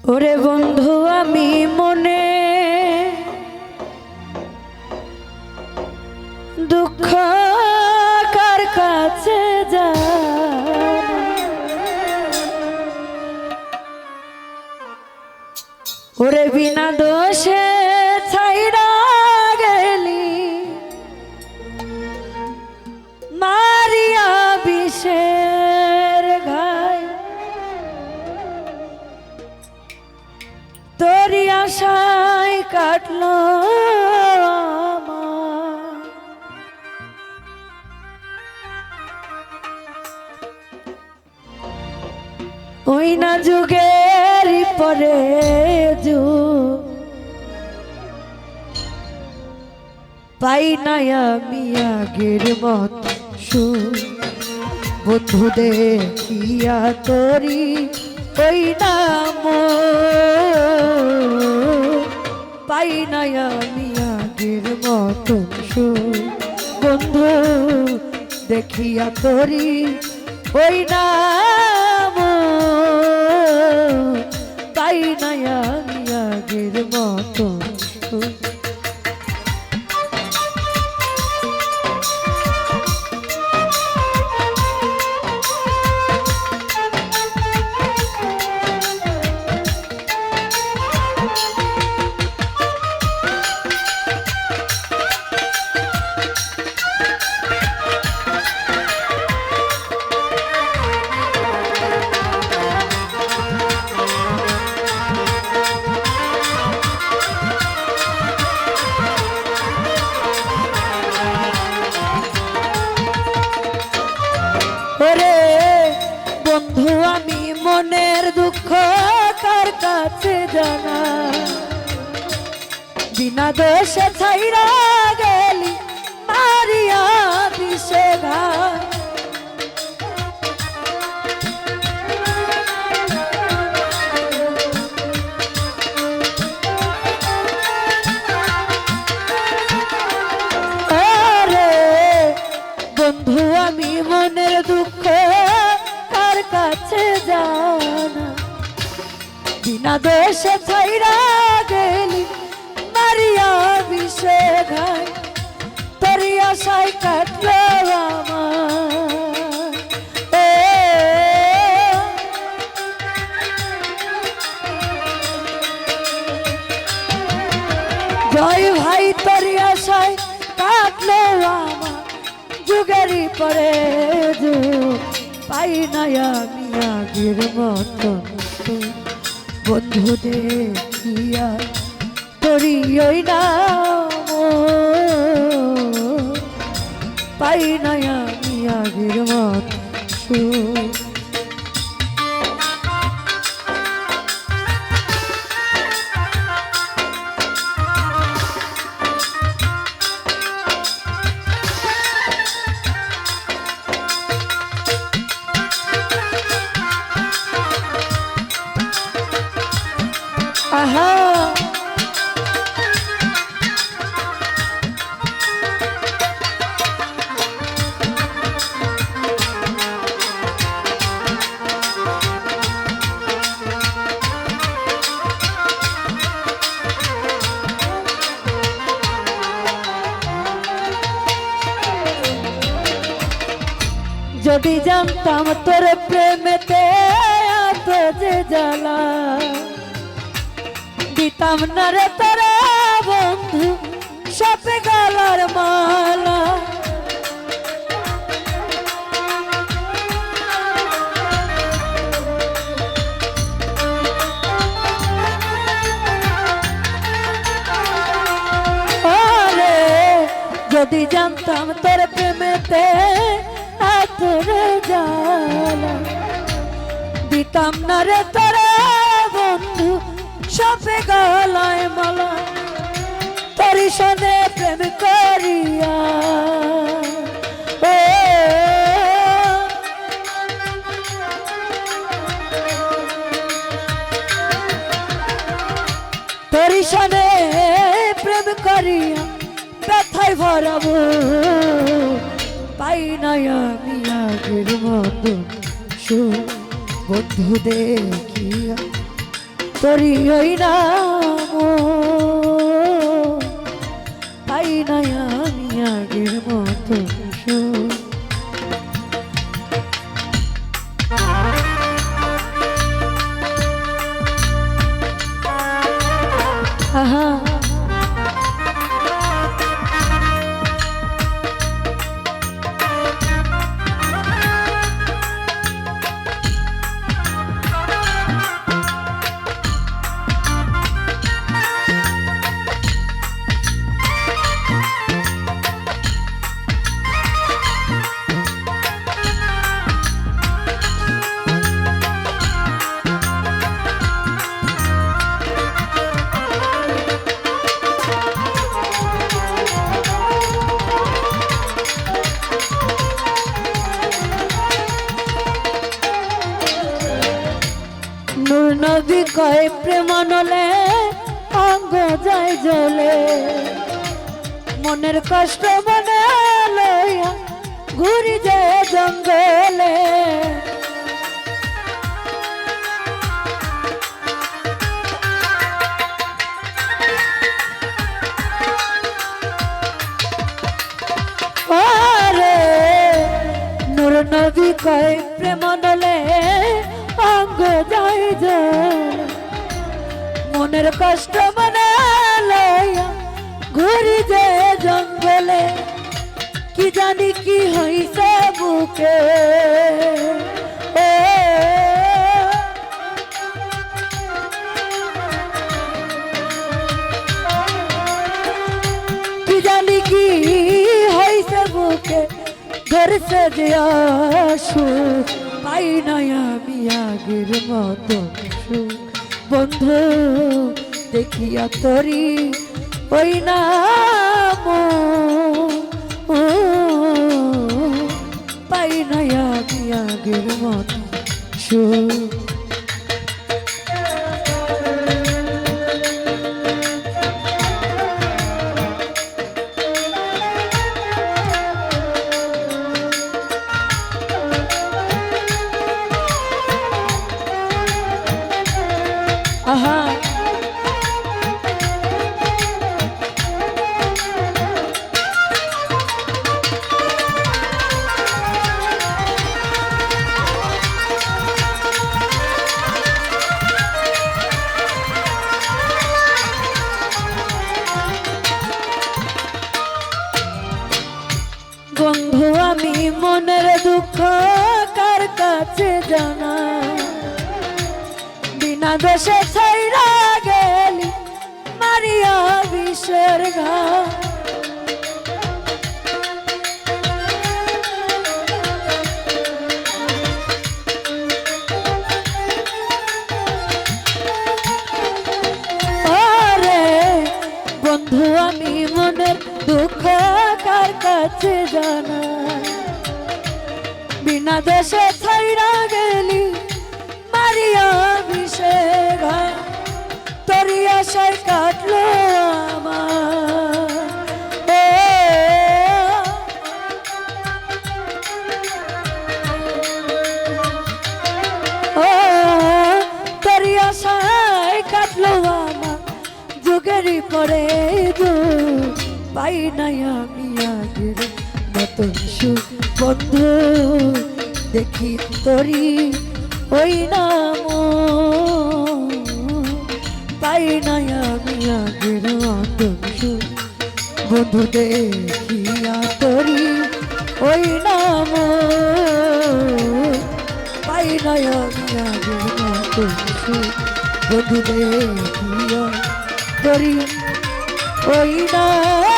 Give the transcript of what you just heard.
ওরে বন্ধু আমি মনে দুঃখ কার কাছে যা ওরে বিনা দোষে ছাইড়া গেলি মারিয়া বিষের ঘাই তোরি আশায় কাটলো ওই না যুগের পরে যুগ পাই না আমি আগের মত বন্ধু দেখিয়া তোরি ওই নাম পাই না আমি আগের মত বন্ধু দেখিয়া তোরি ওই নাম পাই না আমি আগের মত ওরে বন্ধু আমি মনের দুঃখ কার কাছে জানা বিনা দোষে ছাইরা গেলি মারিয়া বিষে ঘাই বন্ধু আমি মনের দুঃখ কার কাছে জানা বিনা দোষে ছাইরা গেলি মারিয়া বিষে ঘাই তোরি আশায় কাটলো আমার জয় ভাই তোরি আশায় কাটলো আমার যুগেরই পরে যুগ পাই না আমি আগের মতন বন্ধু দেখিয়া তোরি ওই নাম পাই না আমি আগের মতন আহা যদি জানতাম তোর প্রেমেতে এত যে জ্বালা দিতাম না রে তোরা বন্ধু সাপে গলার মালা আরে যদি জানতাম তোর প্রেমেতে এত রে জ্বালা দিতাম না রে তোরা বন্ধু সাপে গলায় মালা তোরি সনে প্রেম করিয়া তোরি সনে প্রেম করিয়া ব্যথায় ভরাবো পাই না আমি আগের মতন বন্ধু দেখিয়া তোরি ওই নাম পাই না আমি আগের মতো সুখ। আহা নূর নবী কয় প্রেম নলে অঙ্গ যায় জ্বলে, মনের কষ্ট মনে লইয়া ঘুরি যায় জঙ্গলে। আরে নূর নবী কয় প্রেম নলে অঙ্গ যায় জ্বলে, মনের কষ্ট মনে লইয়া ঘুরি যে জঙ্গলে। কি জানি কি হইছে বুকে কি জানি কি হইছে বুকে ধরছে যে সুখ পাই না আমি আগের মতো সুখ। বন্ধু দেখিয়া তোরি ওই নাম পাই না আমি আগের মতো সুখ। আহা বন্ধু আমি মনের দুঃখ কার কাছে জানা, বিনা দোষে ছাইরা গেলি মারিয়া বিষের ঘা। আরে বন্ধু আমি মনের দুঃখ কার কাছে জানা, বিনা দোষে ছাইরা গেলি মারিয়া বিষের ঘা। তোরি আশায় কাটলো আমার, তোরি আশায় কাটলো আমার যুগেরই পরে পাই নাই আমি আগের মতো সুখ। বন্ধু দেখি তোরি ওই নাম পাই নাই আমি আগের মতো সুখ। বন্ধু দেখিয়া তোরি ওই নাম পাই নাই আমি আগের মতো সুখ। বন্ধু দেখিয়া তোরি ওই নাম